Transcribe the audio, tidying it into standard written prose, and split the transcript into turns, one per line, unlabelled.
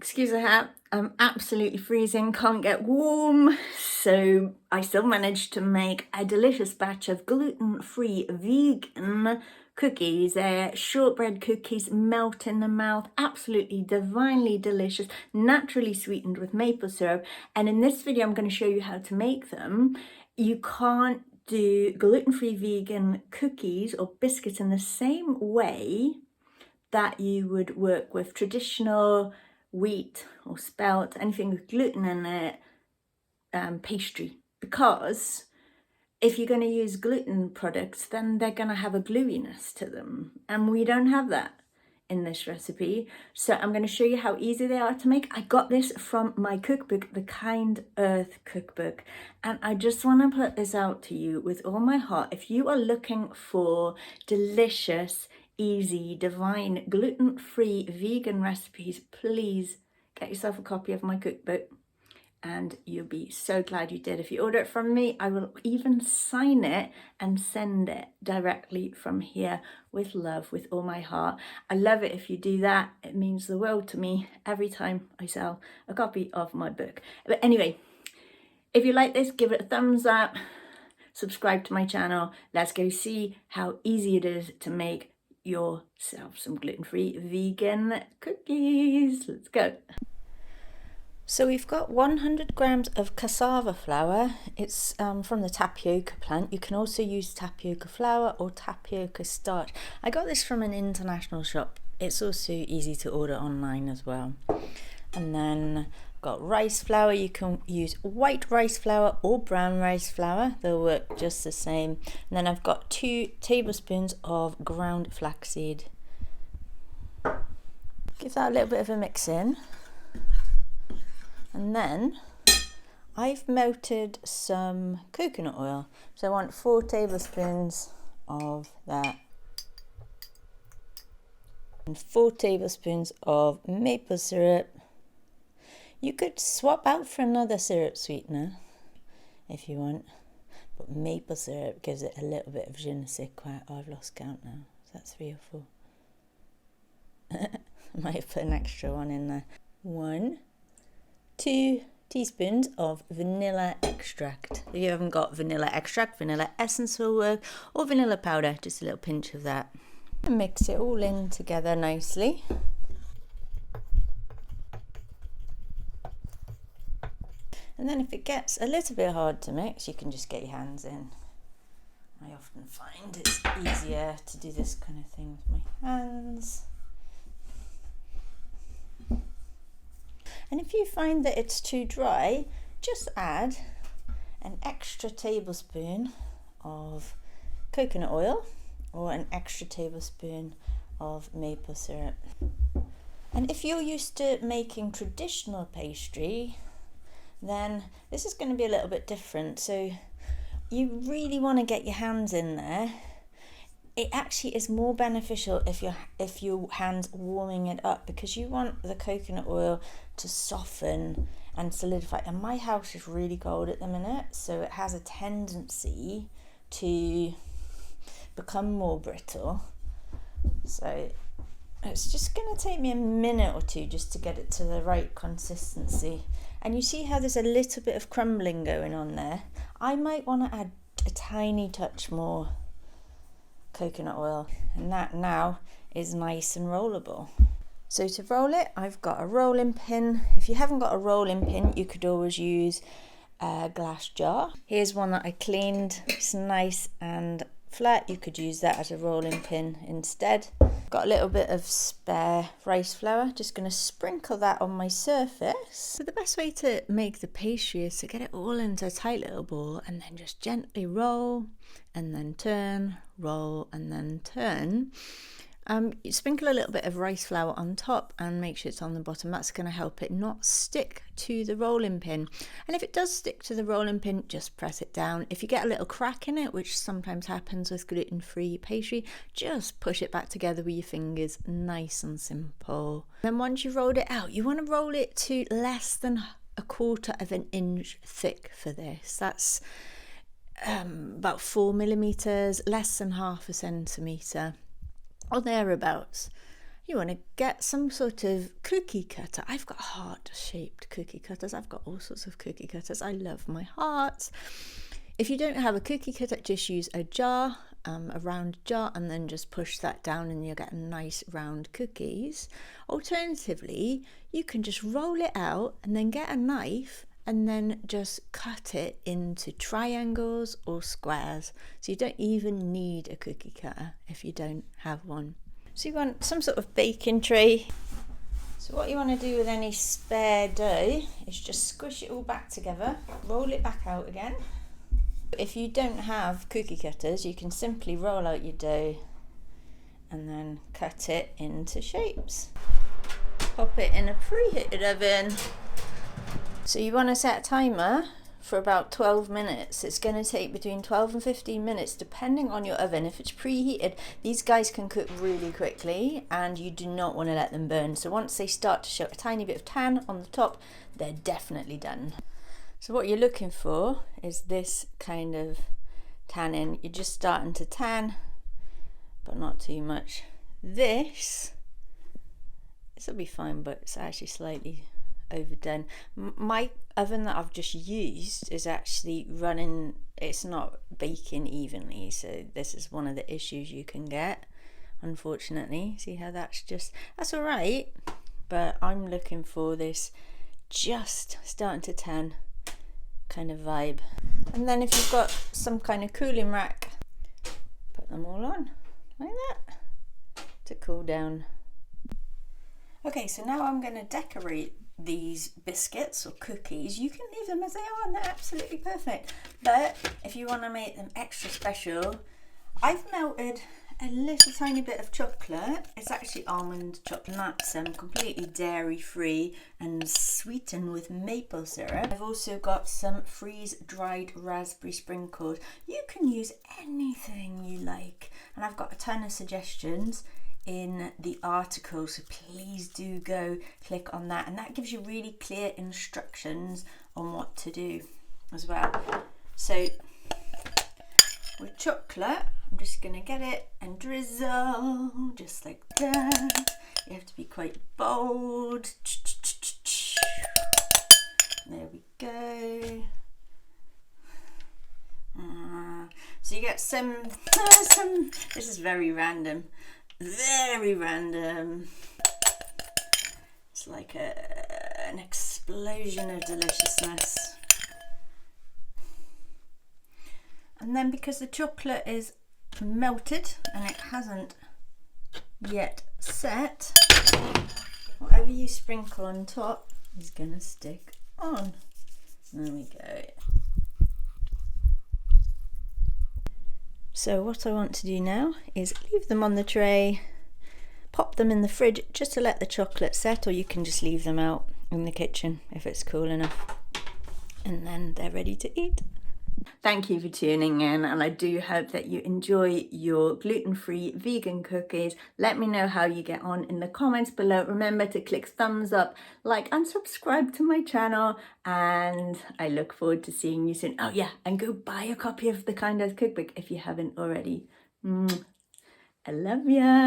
Excuse the hat, I'm absolutely freezing, can't get warm, so I still managed to make a delicious batch of gluten-free vegan cookies. They're shortbread cookies, melt in the mouth, absolutely divinely delicious, naturally sweetened with maple syrup. And in this video, I'm going to show you how to make them. You can't do gluten-free vegan cookies or biscuits in the same way that you would work with traditional wheat or spelt, anything with gluten in it, pastry, because if you're going to use gluten products, then they're going to have a gluiness to them, and we don't have that in this recipe. So I'm going to show you how easy they are to make. I got this from my cookbook, the Kind Earth cookbook, and I just want to put this out to you with all my heart. If you are looking for delicious, easy, divine, gluten-free vegan recipes, please get yourself a copy of my cookbook and you'll be so glad you did. If you order it from me, I will even sign it and send it directly from here with love, with all my heart. I love it if you do that. It means the world to me every time I sell a copy of my book. But anyway, if you like this, give it a thumbs up, subscribe to my channel. Let's go see how easy it is to make yourself some gluten-free vegan cookies. Let's go. So we've got 100 grams of cassava flour. It's from the tapioca plant. You can also use tapioca flour or tapioca starch. I got this from an international shop. It's also easy to order online as well. And then got rice flour. You can use white rice flour or brown rice flour. They'll work just the same. And then I've got 2 tablespoons of ground flaxseed. Give that a little bit of a mix in. And then I've melted some coconut oil. So I want 4 tablespoons of that. And 4 tablespoons of maple syrup. You could swap out for another syrup sweetener if you want. But maple syrup gives it a little bit of je ne sais quoi. Oh, I've lost count now. Is that 3 or 4? I might have put an extra one in there. 2 teaspoons of vanilla extract. If you haven't got vanilla extract, vanilla essence will work, or vanilla powder, just a little pinch of that. And mix it all in together nicely. And then if it gets a little bit hard to mix, you can just get your hands in. I often find it's easier to do this kind of thing with my hands. And if you find that it's too dry, just add an extra tablespoon of coconut oil or an extra tablespoon of maple syrup. And if you're used to making traditional pastry, then this is going to be a little bit different. So you really want to get your hands in there. It actually is more beneficial if your hands warming it up, because you want the coconut oil to soften and solidify. And my house is really cold at the minute, so it has a tendency to become more brittle. So it's just going to take me a minute or 2 just to get it to the right consistency. And you see how there's a little bit of crumbling going on there? I might want to add a tiny touch more coconut oil, and that now is nice and rollable. So to roll it, I've got a rolling pin. If you haven't got a rolling pin, you could always use a glass jar. Here's one that I cleaned. It's nice and flat. You could use that as a rolling pin instead. Got a little bit of spare rice flour. Just going to sprinkle that on my surface. So the best way to make the pastry is to get it all into a tight little ball and then just gently roll and then turn, roll and then turn. You sprinkle a little bit of rice flour on top and make sure it's on the bottom. That's going to help it not stick to the rolling pin. And if it does stick to the rolling pin, just press it down. If you get a little crack in it, which sometimes happens with gluten-free pastry, just push it back together with your fingers. Nice and simple. Then once you've rolled it out, you want to roll it to less than 1/4 of an inch thick for this. That's about 4 millimeters, less than 1/2 centimeter. Or thereabouts. you want to get some sort of cookie cutter. I've got heart-shaped cookie cutters. I've got all sorts of cookie cutters. I love my hearts. If you don't have a cookie cutter, just use a jar, a round jar, and then just push that down and you'll get nice round cookies. Alternatively, you can just roll it out and then get a knife and then just cut it into triangles or squares. So you don't even need a cookie cutter if you don't have one. So you want some sort of baking tray. So what you want to do with any spare dough is just squish it all back together, roll it back out again. If you don't have cookie cutters, you can simply roll out your dough and then cut it into shapes. Pop it in a preheated oven. So you want to set a timer for about 12 minutes. It's going to take between 12 and 15 minutes depending on your oven. If it's preheated, these guys can cook really quickly and you do not want to let them burn. So once they start to show a tiny bit of tan on the top, they're definitely done. So what you're looking for is this kind of tanning. You're just starting to tan, but not too much. This will be fine, but it's actually slightly overdone. My oven that I've just used is actually running, it's not baking evenly, so this is one of the issues you can get, unfortunately. See how that's all right, but I'm looking for this just starting to tan kind of vibe. And then if you've got some kind of cooling rack, put them all on like that to cool down. Okay, so now I'm going to decorate these biscuits or cookies. You can leave them as they are and they're absolutely perfect, but if you want to make them extra special, I've melted a little tiny bit of chocolate. It's actually almond chocolate, that's completely dairy free and sweetened with maple syrup. I've also got some freeze dried raspberry sprinkles. You can use anything you like, and I've got a ton of suggestions in the article, so please do go click on that, and that gives you really clear instructions on what to do as well. So with chocolate, I'm just gonna get it and drizzle just like that. You have to be quite bold. There we go. So you get some this is very random. It's like an explosion of deliciousness. And then because the chocolate is melted and it hasn't yet set, whatever you sprinkle on top is gonna stick on. There we go. So what I want to do now is leave them on the tray, pop them in the fridge just to let the chocolate set, or you can just leave them out in the kitchen if it's cool enough, and then they're ready to eat. Thank you for tuning in, and I do hope that you enjoy your gluten-free vegan cookies. Let me know how you get on in the comments below. Remember to click thumbs up, like and subscribe to my channel, and I look forward to seeing you soon. Oh yeah, and go buy a copy of the Kind Earth cookbook if you haven't already. I love ya.